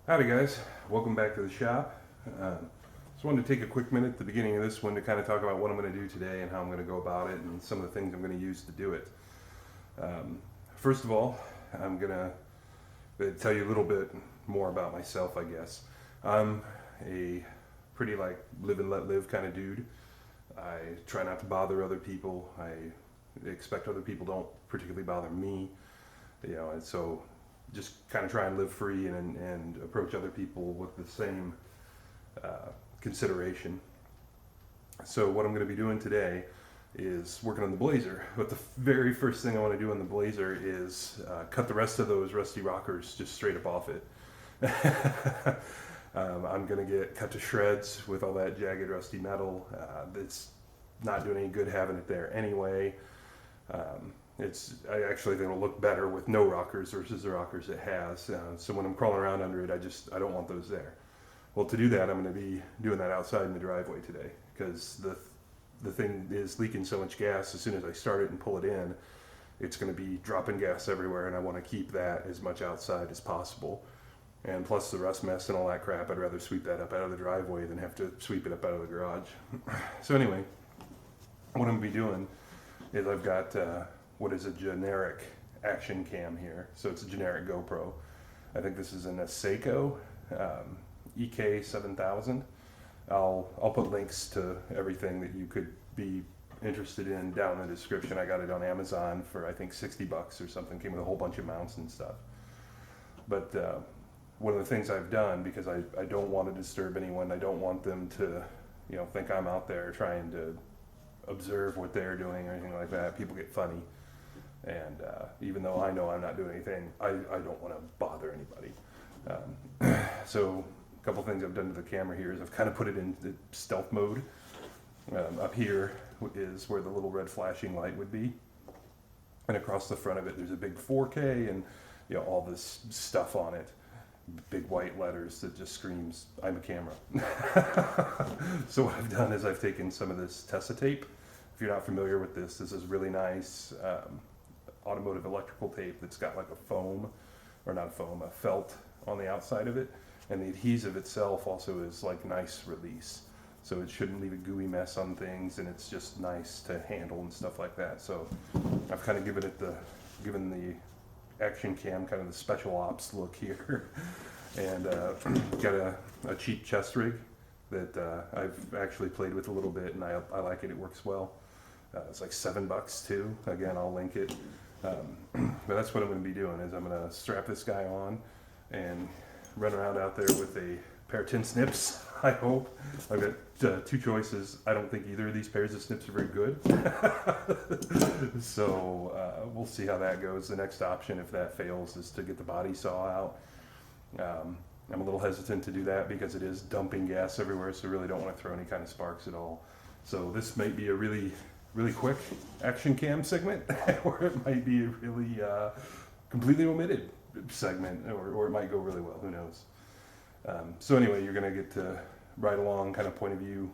Howdy guys, welcome back to the shop. Just wanted to take a quick minute at the beginning of this one to kind of talk about what I'm going to do today and how I'm going to go about it and some of the things I'm going to use to do it. First of all, I'm going to tell you a little bit more about myself, I guess. I'm a pretty like live and let live kind of dude. I try not to bother other people. I expect other people don't particularly bother me, and so just kind of try and live free and approach other people with the same consideration. So what I'm going to be doing today is working on the Blazer. But the very first thing I want to do on the Blazer is cut the rest of those rusty rockers just straight up off it. I'm going to get cut to shreds with all that jagged rusty metal. It's not doing any good having it there anyway. I actually think it'll look better with no rockers versus the rockers it has. So when I'm crawling around under it, I don't want those there. Well, to do that, I'm going to be doing that outside in the driveway today because the thing is leaking so much gas. As soon as I start it and pull it in, it's going to be dropping gas everywhere, and I want to keep that as much outside as possible. And plus the rust mess and all that crap, I'd rather sweep that up out of the driveway than have to sweep it up out of the garage. So anyway, what I'm going to be doing is I've got what is a generic action cam here. So it's a generic GoPro. I think this is an Seiko EK7000. I'll put links to everything that you could be interested in down in the description. I got it on Amazon for I think $60 or something. Came with a whole bunch of mounts and stuff. But one of the things I've done, because I don't want to disturb anyone, I don't want them to think I'm out there trying to observe what they're doing or anything like that. People get funny. And even though I know I'm not doing anything, I don't want to bother anybody. So a couple things I've done to the camera here is I've kind of put it in the stealth mode. Up here is where the little red flashing light would be. And across the front of it, there's a big 4K and all this stuff on it. Big white letters that just screams, I'm a camera. So what I've done is I've taken some of this Tessa tape. If you're not familiar with this is really nice automotive electrical tape that's got like a foam, or not a foam, a felt on the outside of it, and the adhesive itself also is like nice release, so it shouldn't leave a gooey mess on things, and it's just nice to handle and stuff like that. So I've kind of given the action cam kind of the special ops look here. And got a cheap chest rig that I've actually played with a little bit, and I like it. It works well. It's like $7 too. Again, I'll link it. But that's what I'm going to be doing is I'm going to strap this guy on and run around out there with a pair of tin snips, I hope. I've got two choices. I don't think either of these pairs of snips are very good. So we'll see how that goes. The next option, if that fails, is to get the body saw out. I'm a little hesitant to do that because it is dumping gas everywhere, so I really don't want to throw any kind of sparks at all. So this might be a really quick action cam segment, or it might be a really completely omitted segment, or it might go really well, who knows. So anyway, you're going to get to ride along kind of point of view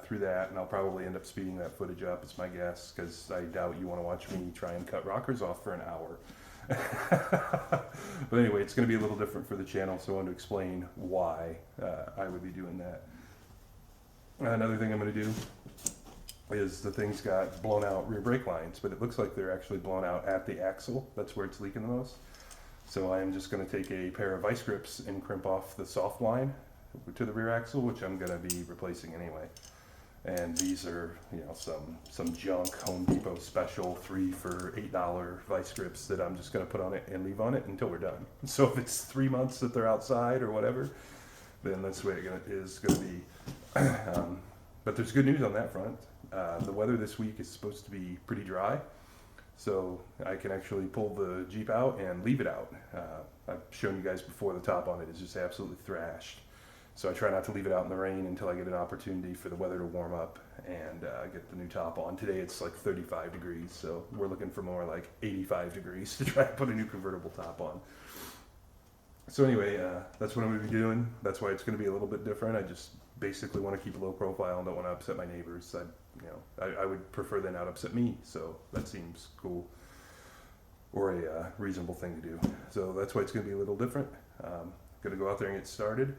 through that, and I'll probably end up speeding that footage up, it's my guess, because I doubt you want to watch me try and cut rockers off for an hour. But anyway, it's going to be a little different for the channel, so I want to explain why I would be doing that. Another thing I'm going to do is the thing's got blown out rear brake lines, but it looks like they're actually blown out at the axle. That's where it's leaking the most. So I'm just going to take a pair of vice grips and crimp off the soft line to the rear axle, which I'm going to be replacing anyway. And these are, some junk Home Depot special 3 for $8 vice grips that I'm just going to put on it and leave on it until we're done. So if it's 3 months that they're outside or whatever, then that's the way it is going to be. But there's good news on that front. The weather this week is supposed to be pretty dry, so I can actually pull the Jeep out and leave it out. I've shown you guys before, the top on it is just absolutely thrashed. So I try not to leave it out in the rain until I get an opportunity for the weather to warm up and get the new top on. Today it's like 35 degrees, so we're looking for more like 85 degrees to try to put a new convertible top on. So anyway, that's what I'm going to be doing. That's why it's going to be a little bit different. I just basically want to keep a low profile and don't want to upset my neighbors. I would prefer they not upset me, so that seems cool, or a reasonable thing to do. So that's why it's going to be a little different. going to go out there and get started.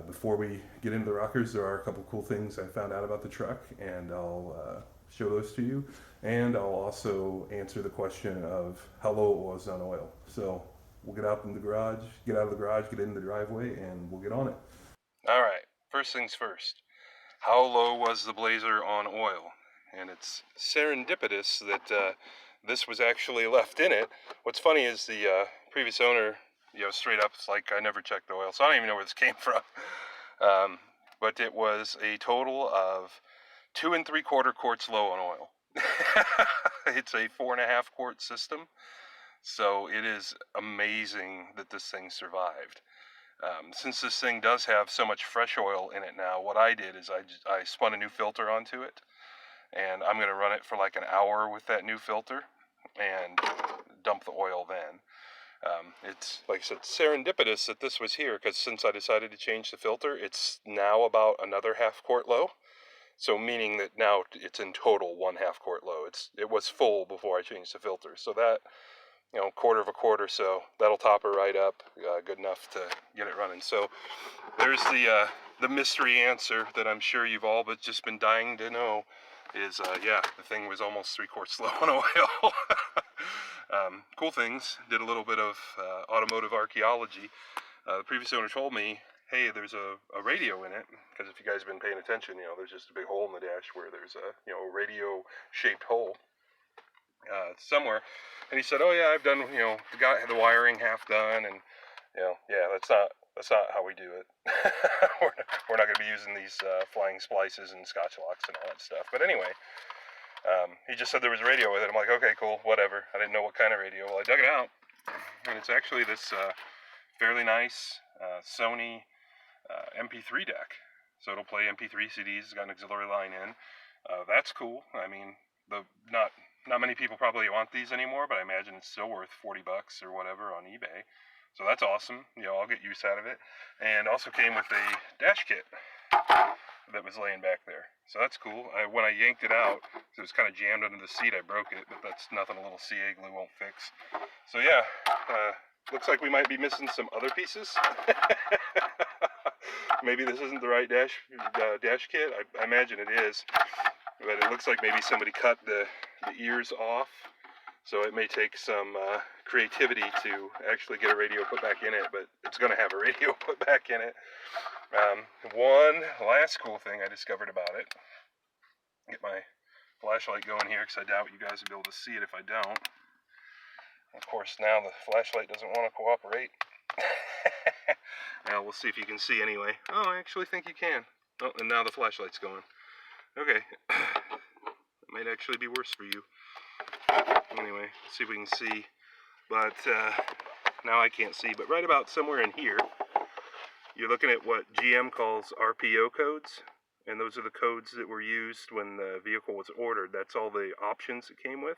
Before we get into the rockers, there are a couple cool things I found out about the truck, and I'll show those to you. And I'll also answer the question of how low it was on oil. So we'll get out in the garage, get out of the garage, get in the driveway, and we'll get on it. All right, first things first. How low was the Blazer on oil? And it's serendipitous that this was actually left in it. What's funny is the previous owner, straight up, it's like, I never checked the oil, so I don't even know where this came from. But it was a total of 2 3/4 quarts low on oil. It's a 4.5 quart system, so it is amazing that this thing survived. Since this thing does have so much fresh oil in it now, what I did is I spun a new filter onto it, and I'm going to run it for like an hour with that new filter and dump the oil then. It's, like I said, serendipitous that this was here, because since I decided to change the filter, it's now about another 1/2 quart low. So meaning that now it's in total 1/2 quart low. It was full before I changed the filter. So that, 1/4 of a quart or so, that'll top her right up, good enough to get it running. So there's the mystery answer that I'm sure you've all but just been dying to know is, yeah, the thing was almost 3 quarts low on oil. Cool things. Did a little bit of automotive archaeology. The previous owner told me, hey, there's a radio in it, because if you guys have been paying attention, there's just a big hole in the dash where there's a radio-shaped hole somewhere. And he said, oh yeah, I've done, the guy had the wiring half done, and yeah, that's not how we do it. we're not going to be using these flying splices and scotch locks and all that stuff. But anyway, he just said there was a radio with it. I'm like, okay, cool, whatever. I didn't know what kind of radio. Well, I dug it out, and it's actually this fairly nice Sony MP3 deck. So it'll play MP3 CDs. It's got an auxiliary line in. That's cool. I mean, not many people probably want these anymore, but I imagine it's still worth $40 or whatever on eBay. So that's awesome. I'll get use out of it. And also came with a dash kit that was laying back there. So that's cool. When I yanked it out, it was kind of jammed under the seat, I broke it, but that's nothing a little CA glue won't fix. So yeah, looks like we might be missing some other pieces. Maybe this isn't the right dash kit. I imagine it is, but it looks like maybe somebody cut the ears off. So it may take some creativity to actually get a radio put back in it, but it's going to have a radio put back in it. One last cool thing I discovered about it. Get my flashlight going here, because I doubt you guys will be able to see it if I don't. Of course, now the flashlight doesn't want to cooperate. Now we'll see if you can see anyway. Oh, I actually think you can. Oh, and now the flashlight's going. Okay. It might actually be worse for you. Anyway, let's see if we can see. But now I can't see. But right about somewhere in here, you're looking at what GM calls RPO codes. And those are the codes that were used when the vehicle was ordered. That's all the options it came with.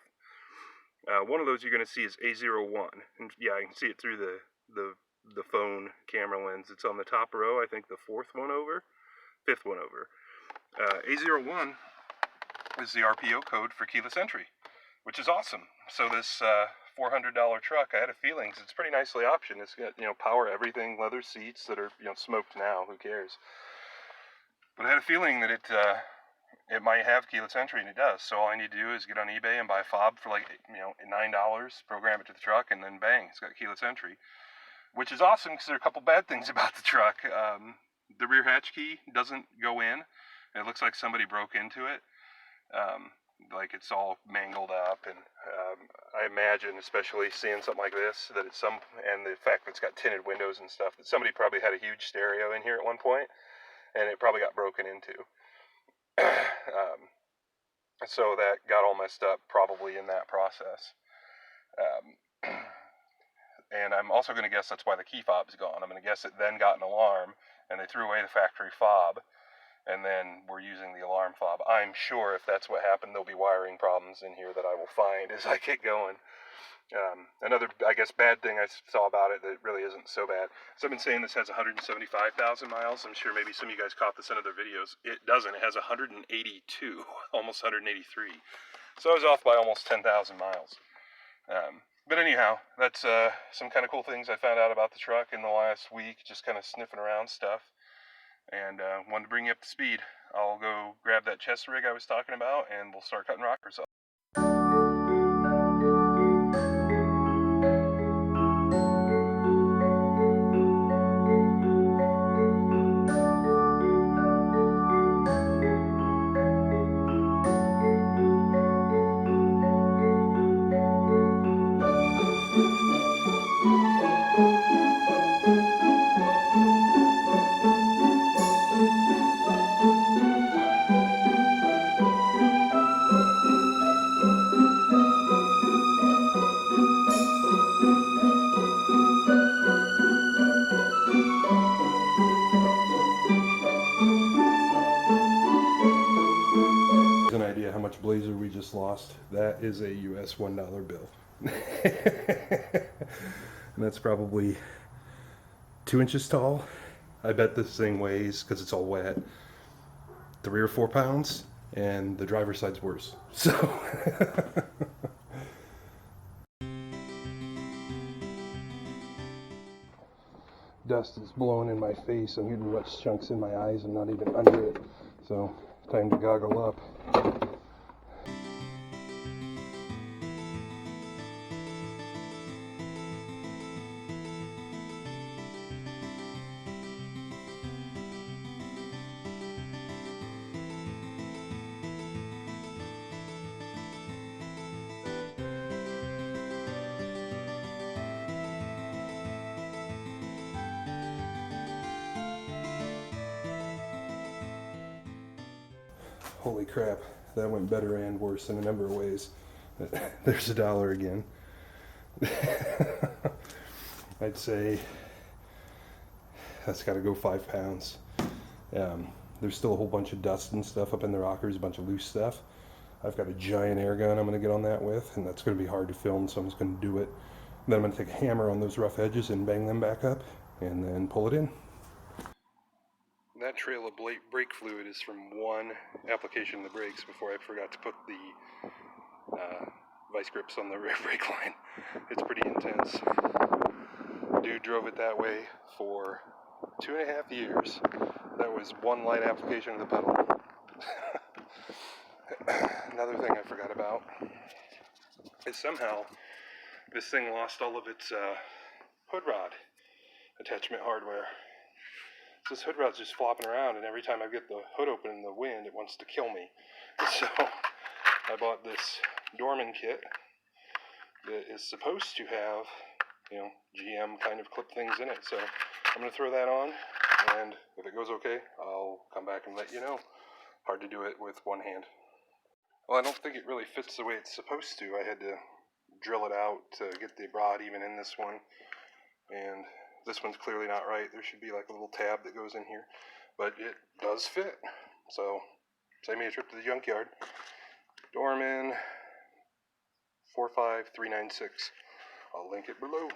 One of those you're going to see is A01. And yeah, I can see it through the phone camera lens. It's on the top row, I think the fifth one over. A01 is the RPO code for keyless entry, which is awesome. So this $400 truck, I had a feeling, 'cause it's pretty nicely optioned. It's got, power everything, leather seats that are, smoked now, who cares? But I had a feeling that it might have keyless entry, and it does. So all I need to do is get on eBay and buy a fob for like, $9, program it to the truck, and then bang, it's got keyless entry. Which is awesome, because there are a couple bad things about the truck. The rear hatch key doesn't go in. It looks like somebody broke into it. Like it's all mangled up, and I imagine, especially seeing something like this, that it's and the fact that it's got tinted windows and stuff, that somebody probably had a huge stereo in here at one point, and it probably got broken into. So that got all messed up probably in that process. And I'm also going to guess that's why the key fob's gone. I'm going to guess it then got an alarm, and they threw away the factory fob, and then we're using the alarm fob. I'm sure if that's what happened, there'll be wiring problems in here that I will find as I get going. Another, I guess, bad thing I saw about it that really isn't so bad. So I've been saying this has 175,000 miles. I'm sure maybe some of you guys caught this in other videos. It doesn't. It has 182, almost 183. So I was off by almost 10,000 miles. But anyhow, that's some kind of cool things I found out about the truck in the last week, just kind of sniffing around stuff, and wanted to bring you up to speed. I'll go grab that chest rig I was talking about, and we'll start cutting rockers up. An idea how much Blazer we just lost. That is a US $1 bill. And that's probably 2 inches tall. I bet this thing weighs, because it's all wet, 3 or 4 pounds, and the driver's side's worse. So dust is blowing in my face. I'm getting wet chunks in my eyes. I'm not even under it. So time to goggle up. Holy crap, that went better and worse in a number of ways. There's $1 again. I'd say that's got to go 5 pounds. There's still a whole bunch of dust and stuff up in the rockers, a bunch of loose stuff. I've got a giant air gun I'm going to get on that with, and that's going to be hard to film, so I'm just going to do it. Then I'm going to take a hammer on those rough edges and bang them back up, and then pull it in. That trail of brake fluid is from one application of the brakes before I forgot to put the vice grips on the rear brake line. It's pretty intense. Dude drove it that way for 2.5 years. That was one light application of the pedal. Another thing I forgot about is somehow this thing lost all of its hood rod attachment hardware. This hood rod's just flopping around, and every time I get the hood open in the wind, it wants to kill me. So I bought this Dorman kit that is supposed to have, you know, GM kind of clip things in it. So I'm going to throw that on, and if it goes okay, I'll come back and let you know. Hard to do it with one hand. Well, I don't think it really fits the way it's supposed to. I had to drill it out to get the rod even in this one, and this one's clearly not right. There should be like a little tab that goes in here, but it does fit. So save me a trip to the junkyard. Dorman 45396. I'll link it below.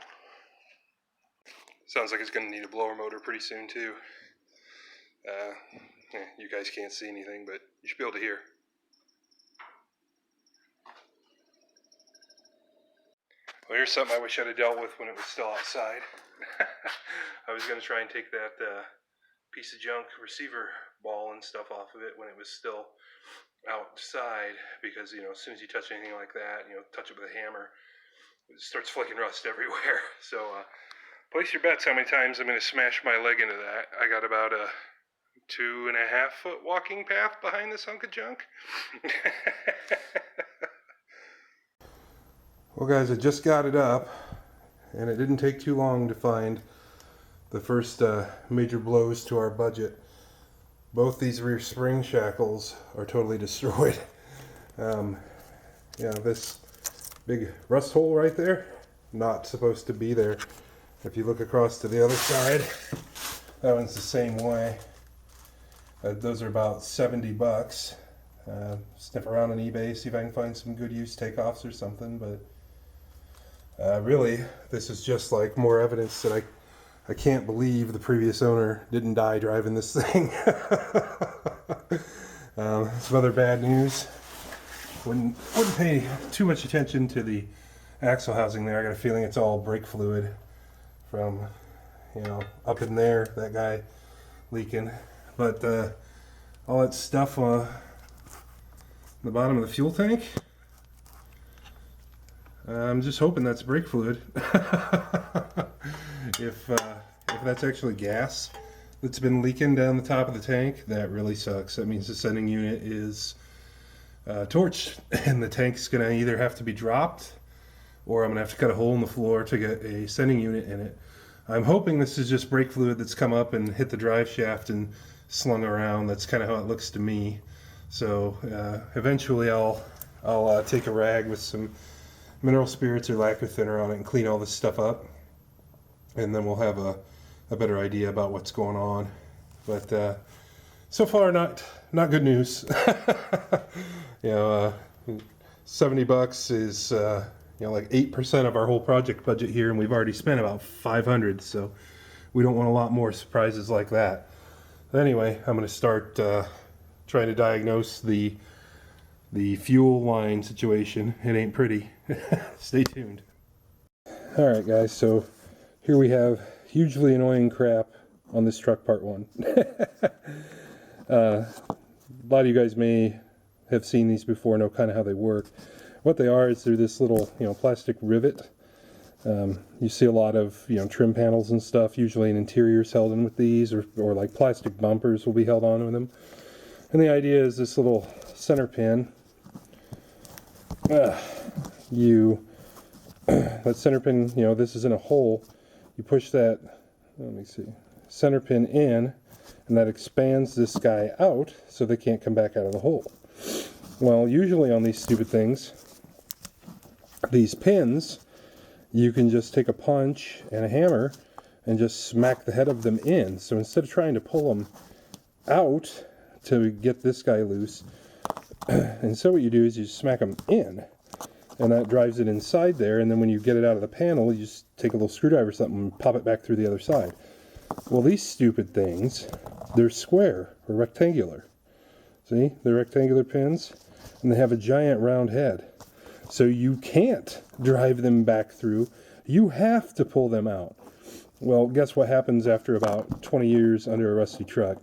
Sounds like it's going to need a blower motor pretty soon too. You guys can't see anything, but you should be able to hear. Well, here's something I wish I'd have dealt with when it was still outside. I was going to try and take that piece of junk receiver ball and stuff off of it when it was still outside, because, you know, as soon as you touch anything like that, you know, touch it with a hammer, it starts flicking rust everywhere. So place your bets how many times I'm going to smash my leg into that. I got about a 2.5 foot walking path behind this hunk of junk. Well guys, I just got it up, and it didn't take too long to find the first major blows to our budget. Both these rear spring shackles are totally destroyed. Yeah, this big rust hole right there, not supposed to be there. If you look across to the other side, that one's the same way. Those are about 70 bucks. Sniff around on eBay, see if I can find some good used takeoffs or something, but really, this is just like more evidence that I can't believe the previous owner didn't die driving this thing. Some other bad news. Wouldn't pay too much attention to the axle housing there. I got a feeling it's all brake fluid from, you know, up in there, that guy leaking. But all that stuff on the bottom of the fuel tank, I'm just hoping that's brake fluid. If that's actually gas that's been leaking down the top of the tank, that really sucks. That means the sending unit is torched, and the tank's gonna either have to be dropped, or I'm gonna have to cut a hole in the floor to get a sending unit in it. I'm hoping this is just brake fluid that's come up and hit the drive shaft and slung around. That's kind of how it looks to me. So eventually I'll take a rag with some mineral spirits or lacquer thinner on it and clean all this stuff up, and then we'll have a better idea about what's going on. But so far not good news. You know, $70 is you know, like 8% of our whole project budget here, and we've already spent about $500, so we don't want a lot more surprises like that. But anyway, I'm going to start trying to diagnose the fuel line situation. It ain't pretty. Stay tuned. Alright guys, so here we have hugely annoying crap on this truck part 1. A lot of you guys may have seen these before, know kind of how they work. What they are is they're this little, you know, plastic rivet. You see a lot of, you know, trim panels and stuff, usually in interiors held in with these, or like plastic bumpers will be held on with them. And the idea is this little center pin. That center pin, you know, this is in a hole. You push that, let me see, center pin in, and that expands this guy out so they can't come back out of the hole. Well, usually on these stupid things, these pins, you can just take a punch and a hammer and just smack the head of them in. So instead of trying to pull them out to get this guy loose, and so what you do is you smack them in, and that drives it inside there, and then when you get it out of the panel, you just take a little screwdriver or something and pop it back through the other side. Well, these stupid things, they're square or rectangular. See, they're rectangular pins, and they have a giant round head. So you can't drive them back through. You have to pull them out. Well, guess what happens after about 20 years under a rusty truck?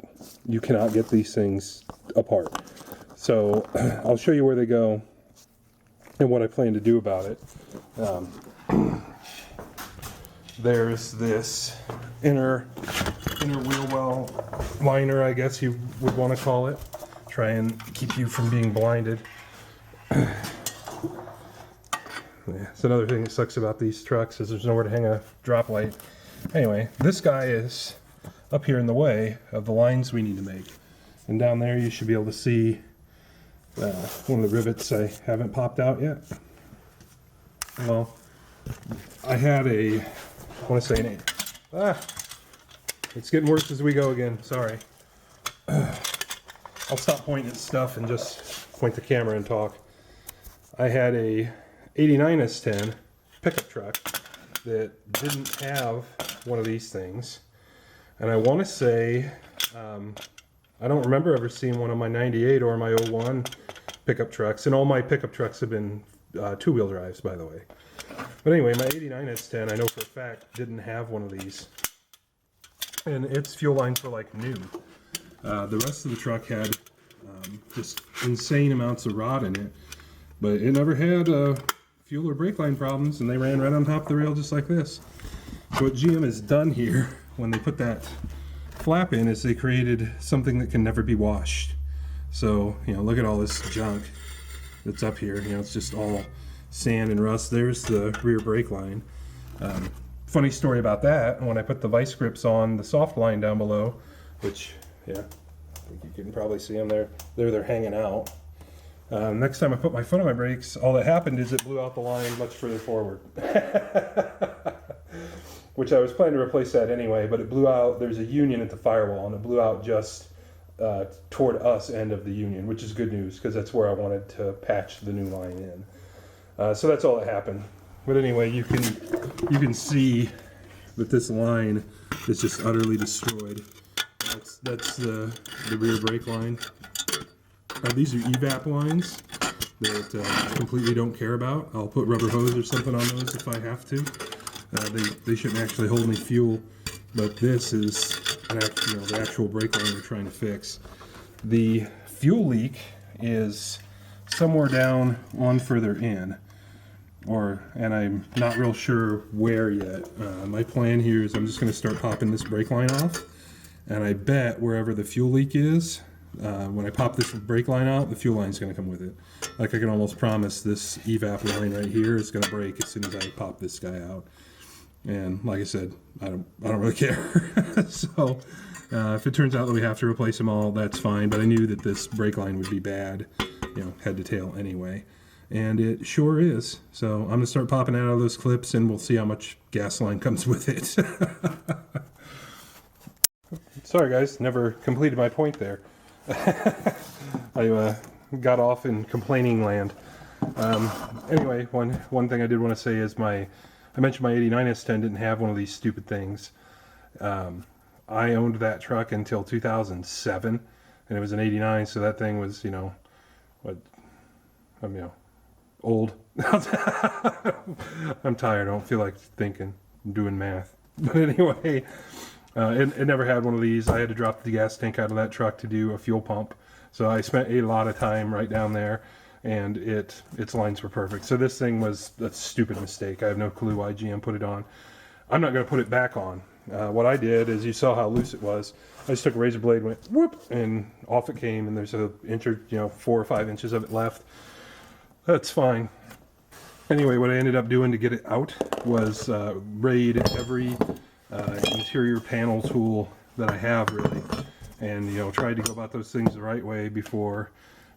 You cannot get these things apart. So I'll show you where they go and what I plan to do about it. There's this inner wheel well liner, I guess you would want to call it. Try and keep you from being blinded. Yeah, it's another thing that sucks about these trucks is there's nowhere to hang a drop light. Anyway, this guy is up here in the way of the lines we need to make. And down there you should be able to see one of the rivets I haven't popped out yet. Well, I had I want to say an 8. It's getting worse as we go again, sorry. I'll stop pointing at stuff and just point the camera and talk. I had a 89 S10 pickup truck that didn't have one of these things, and I want to say I don't remember ever seeing one on my 98 or my 01 pickup trucks, and all my pickup trucks have been two-wheel drives, by the way. But anyway, my 89 S10, I know for a fact, didn't have one of these, and its fuel lines were like new. The rest of the truck had just insane amounts of rot in it, but it never had fuel or brake line problems, and they ran right on top of the rail just like this. So what GM has done here when they put that flap in is they created something that can never be washed. So, you know, look at all this junk that's up here. You know, it's just all sand and rust. There's the rear brake line. Funny story about that, when I put the vice grips on the soft line down below, which, yeah, I think you can probably see them there. They're hanging out. Next time I put my foot on my brakes, all that happened is it blew out the line much further forward. Which I was planning to replace that anyway, but it blew out. There's a union at the firewall, and it blew out just toward us end of the union, which is good news because that's where I wanted to patch the new line in. So that's all that happened. But anyway, you can see that this line is just utterly destroyed. That's the rear brake line. These are evap lines, that I completely don't care about. I'll put rubber hose or something on those if I have to. They shouldn't actually hold any fuel, but this is the actual brake line we're trying to fix. The fuel leak is somewhere down on further in, and I'm not real sure where yet. My plan here is I'm just going to start popping this brake line off, and I bet wherever the fuel leak is, when I pop this brake line out, the fuel line is going to come with it. Like I can almost promise this evap line right here is going to break as soon as I pop this guy out. And like I said, I don't really care. So if it turns out that we have to replace them all, that's fine. But I knew that this brake line would be bad, head to tail anyway. And it sure is. So I'm gonna start popping out of those clips, and we'll see how much gas line comes with it. Sorry guys, never completed my point there. I got off in complaining land. Anyway, one thing I did want to say is I mentioned my 89 S10 didn't have one of these stupid things. I owned that truck until 2007, and it was an 89, so that thing was, old. I'm tired. I don't feel like thinking. I'm doing math. But anyway, it never had one of these. I had to drop the gas tank out of that truck to do a fuel pump. So I spent a lot of time right down there, and its lines were perfect. So this thing was a stupid mistake. I have no clue why GM put it on. I'm not going to put it back on. What I did is, you saw how loose it was. I just took a razor blade, went whoop, and off it came, and there's an inch or 4 or 5 inches of it left. That's fine. Anyway, what I ended up doing to get it out was raid every interior panel tool that I have, really, and tried to go about those things the right way before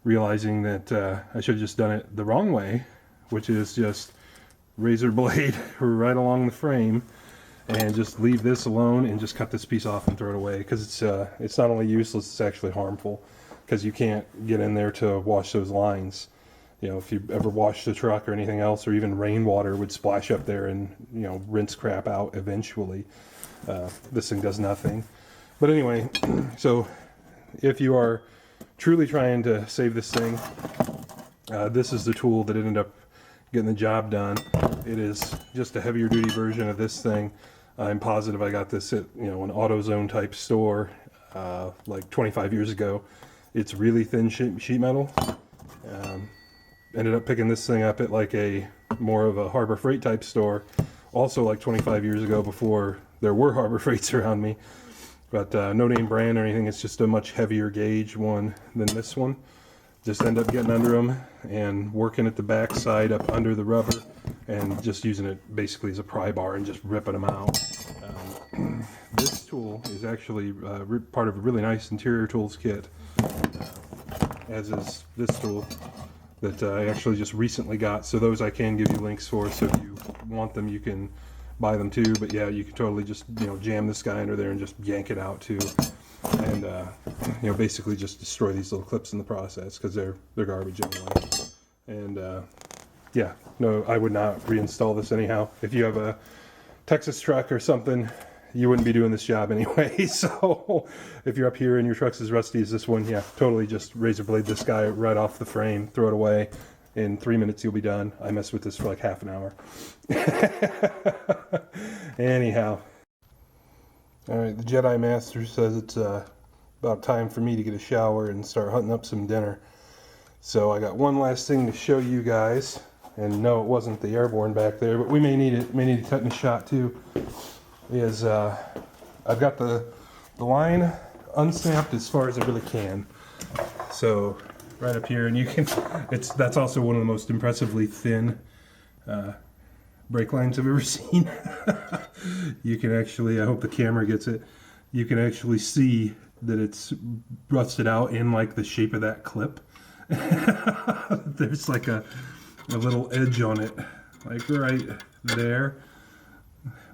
realizing that I should have just done it the wrong way, which is just razor blade right along the frame and just leave this alone and just cut this piece off and throw it away, because it's not only useless, it's actually harmful, because you can't get in there to wash those lines. If you ever wash the truck or anything else, or even rainwater would splash up there and rinse crap out eventually. This thing does nothing. But anyway, so if you are truly trying to save this thing, this is the tool that ended up getting the job done. It is just a heavier duty version of this thing. I'm positive I got this at an AutoZone type store like 25 years ago. It's really thin sheet metal. Ended up picking this thing up at like more of a Harbor Freight type store, also like 25 years ago, before there were Harbor Freights around me. But no name brand or anything. It's just a much heavier gauge one than this one. Just end up getting under them and working at the back side up under the rubber, and just using it basically as a pry bar and just ripping them out. This tool is actually part of a really nice interior tools kit, as is this tool that I actually just recently got. So those I can give you links for, so if you want them you can buy them too. But yeah, you can totally just jam this guy under there and just yank it out too, and basically just destroy these little clips in the process, because they're garbage anyway. And yeah, no, I would not reinstall this anyhow. If you have a Texas truck or something, you wouldn't be doing this job anyway. So if you're up here and your truck's as rusty as this one, yeah, totally just razor blade this guy right off the frame, throw it away. In 3 minutes you'll be done. I messed with this for like half an hour. Anyhow. Alright, the Jedi Master says it's about time for me to get a shower and start hunting up some dinner. So I got one last thing to show you guys. And no, it wasn't the airborne back there, but we may need it. May need a tetanus shot too. I've got the line unsnapped as far as I really can. So right up here, and you can, that's also one of the most impressively thin brake lines I've ever seen. You can actually, I hope the camera gets it, you can actually see that it's rusted out in like the shape of that clip. There's like a little edge on it, like right there.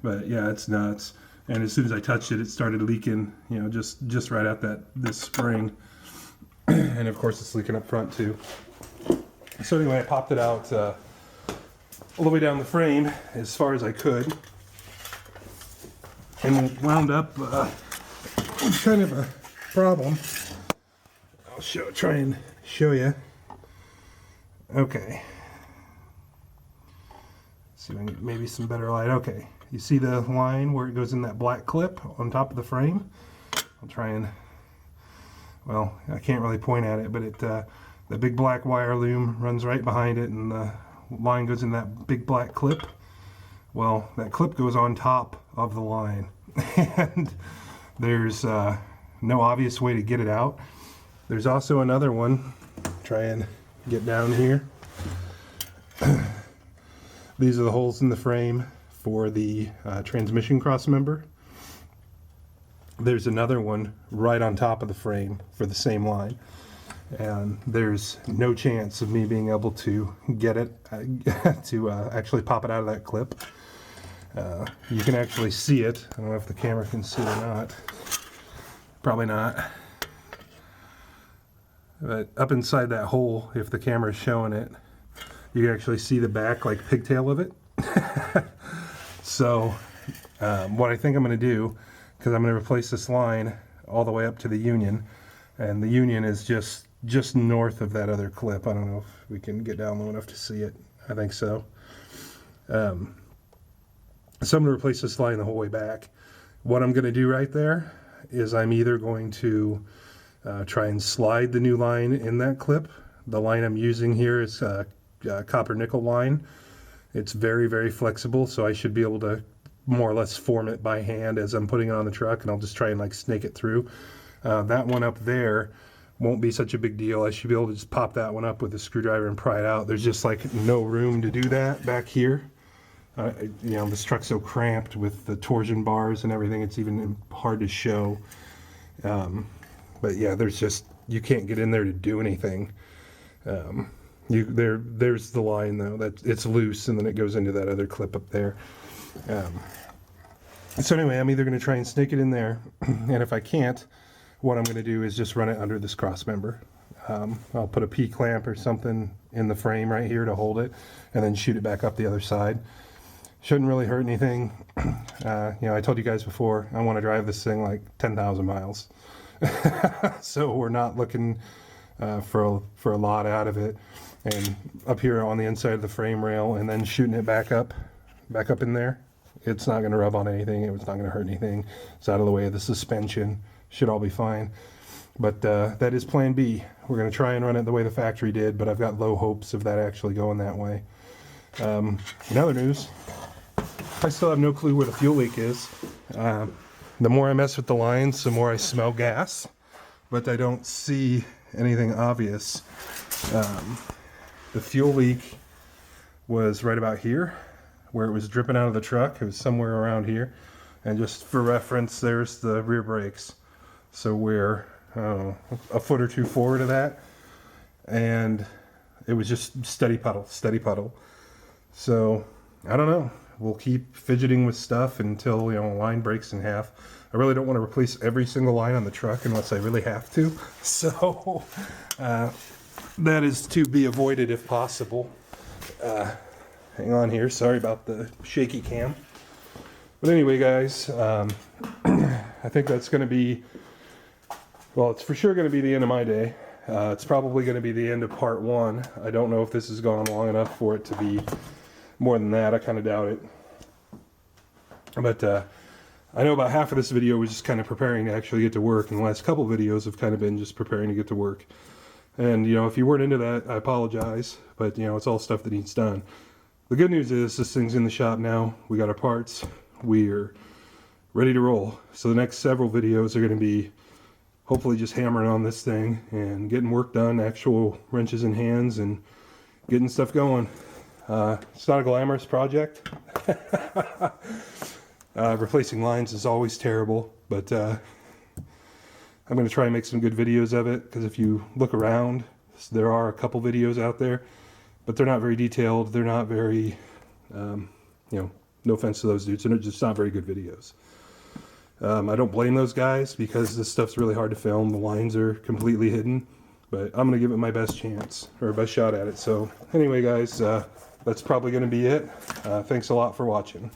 But yeah, it's nuts. And as soon as I touched it, it started leaking, just right at this spring. And of course it's leaking up front too. So anyway, I popped it out all the way down the frame as far as I could, and wound up with kind of a problem. I'll try and show you. Okay. See if I can get maybe some better light. Okay. You see the line where it goes in that black clip on top of the frame? I'll try and, well, I can't really point at it, but the big black wire loom runs right behind it, and the line goes in that big black clip. Well, that clip goes on top of the line, and there's no obvious way to get it out. There's also another one. Try and get down here. These are the holes in the frame for the transmission cross member. There's another one right on top of the frame for the same line, and there's no chance of me being able to get it to actually pop it out of that clip. You can actually see it. I don't know if the camera can see it or not. Probably not. But up inside that hole, if the camera is showing it, you can actually see the back, like pigtail of it. So what I think I'm going to do, because I'm going to replace this line all the way up to the union, and the union is just north of that other clip. I don't know if we can get down low enough to see it. I think so. So I'm going to replace this line the whole way back. What I'm going to do right there is I'm either going to try and slide the new line in that clip. The line I'm using here is copper nickel line. It's very, very flexible, so I should be able to more or less form it by hand as I'm putting it on the truck, and I'll just try and like snake it through. That one up there won't be such a big deal. I should be able to just pop that one up with a screwdriver and pry it out. There's just like no room to do that back here. You know, this truck's so cramped with the torsion bars and everything, it's even hard to show. But yeah, there's just, you can't get in there to do anything. There's the line though, that it's loose, and then it goes into that other clip up there. So anyway, I'm either going to try and snake it in there, and if I can't, what I'm going to do is just run it under this cross member. I'll put a P-clamp or something in the frame right here to hold it, and then shoot it back up the other side. Shouldn't really hurt anything. You know, I told you guys before, I want to drive this thing like 10,000 miles. So we're not looking for a lot out of it. And up here on the inside of the frame rail, and then shooting it back up in there, it's not going to rub on anything. It's not going to hurt anything. It's out of the way of the suspension. Should all be fine. But that is plan B. We're going to try and run it the way the factory did, but I've got low hopes of that actually going that way. In other news, I still have no clue where the fuel leak is. The more I mess with the lines, the more I smell gas, but I don't see anything obvious. The fuel leak was right about here, where it was dripping out of the truck. It was somewhere around here. And just for reference, there's the rear brakes. So we're a foot or two forward of that. And it was just steady puddle. So I don't know. We'll keep fidgeting with stuff until, you know, a line breaks in half. I really don't want to replace every single line on the truck unless I really have to. So that is to be avoided if possible. Hang on here. Sorry about the shaky cam. But anyway, guys, I think that's going to be, well, it's for sure going to be the end of my day. It's probably going to be the end of part one. I don't know if this has gone long enough for it to be more than that. I kind of doubt it. But I know about half of this video was just kind of preparing to actually get to work, and the last couple videos have kind of been just preparing to get to work. And, you know, if you weren't into that, I apologize, but, you know, it's all stuff that needs done. The good news is this thing's in the shop now. We got our parts. We're ready to roll. So the next several videos are going to be hopefully just hammering on this thing and getting work done, actual wrenches in hands, and getting stuff going. It's not a glamorous project. Replacing lines is always terrible, but I'm going to try and make some good videos of it, because if you look around, there are a couple videos out there, but they're not very detailed. They're not very, you know, no offense to those dudes, they're just not very good videos. I don't blame those guys, because this stuff's really hard to film. The lines are completely hidden, but I'm going to give it my best chance, or best shot at it. So anyway, guys, that's probably going to be it. Thanks a lot for watching.